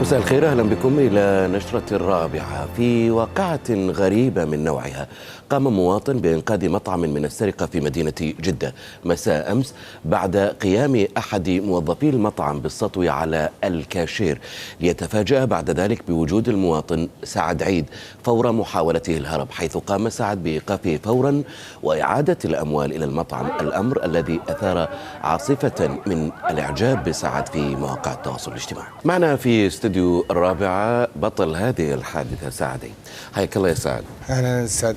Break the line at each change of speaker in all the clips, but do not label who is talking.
مساء الخير، أهلا بكم إلى نشرة الرابعة. في واقعة غريبة من نوعها قام مواطن بإنقاذ مطعم من السرقة في مدينة جدة مساء أمس بعد قيام أحد موظفي المطعم بالسطو على الكاشير، ليتفاجأ بعد ذلك بوجود المواطن سعد عيد فور محاولته الهرب، حيث قام سعد بإيقافه فورا وإعادة الأموال إلى المطعم، الأمر الذي أثار عاصفة من الإعجاب بسعد في مواقع التواصل الاجتماعي. معنا في استوديو الرابعة بطل هذه الحادثة سعد عيد. حياك الله يا سعد.
أهلا أستاذ.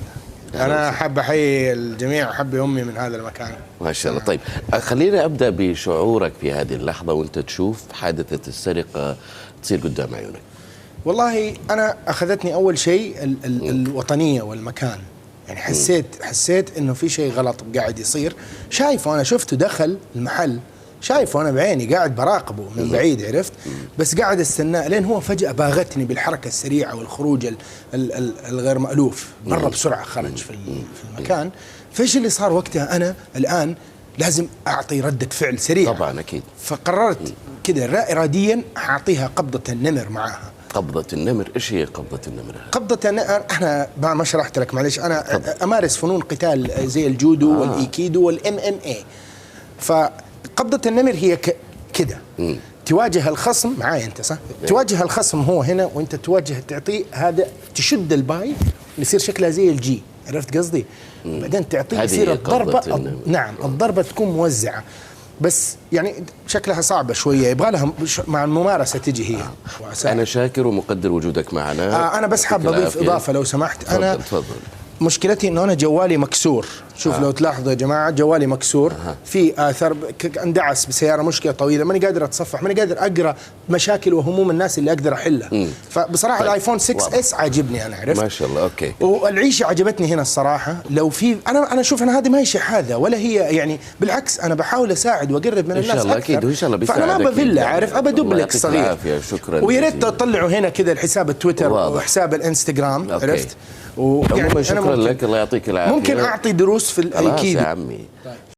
أنا حاب أحيي الجميع وحب أمي من هذا المكان.
ما شاء الله. طيب خلينا أبدأ بشعورك في هذه اللحظة وأنت تشوف حادثة السرقة تصير قدام عيونك.
والله أنا أخذتني أول شيء الوطنية والمكان، يعني حسيت إنه في شيء غلط قاعد يصير. شايفه، أنا شفته دخل المحل، شايفه أنا بعيني قاعد براقبه من بعيد، عرفت؟ بس قاعد استناه لين هو فجأة باغتني بالحركة السريعة والخروج الغير مألوف، مرة بسرعة خرج في المكان. فإيش اللي صار وقتها؟ أنا الآن لازم أعطي ردة فعل سريعة
طبعا أكيد.
فقررت كده لا إراديا أعطيها قبضة النمر معها.
قبضة النمر، إيش هي قبضة النمر؟
قبضة النمر احنا ما شرحت لك، معلش. أنا أمارس فنون قتال زي الجودو والإيكيدو والMMA. فقبضة النمر هي كده تواجه الخصم معايا انت، صح؟ تواجه الخصم هو هنا، وانت تواجه تعطيه هذا، تشد الباي يصير شكلها زي الجي، عرفت قصدي؟ بعدين تعطيه يصير الضربة نعم الضربة تكون موزعة، بس يعني شكلها صعبة شوية، يبغى لها مع الممارسة تجي هي.
أنا شاكر ومقدر وجودك معنا.
أنا بس حاب أضيف إضافة لو سمحت. أنا
تفضل.
مشكلتي إنه أنا جوالي مكسور. شوف لو تلاحظوا يا جماعة، جوالي مكسور، في آثار اندعس بسيارة، مشكلة طويلة، ماني قادر أتصفح، ماني قادر أقرأ مشاكل وهموم الناس اللي أقدر أحلها. فبصراحة طيب. الآيفون 6S عاجبني أنا، عرفت؟
ما شاء الله. أوكي.
والعيشة عجبتني هنا الصراحة. لو في أنا أشوف أن هذه ما هي شحاذة ولا هي، يعني بالعكس أنا بحاول أساعد وأقرب من الناس
إن شاء الله
أكثر.
أكيد، وإن شاء الله بيساعدك.
فأنا ما بفيلا، عارف، أبى دوبلكس صغير.
شكرا.
ويا ريت تطلعوا هنا كذا الحساب التويتر وحساب الانستغرام، عرفت؟
عموما شكرا لك، الله يعطيك العافية.
ممكن أعطي دروس في الأيكيدو.
يا عمي.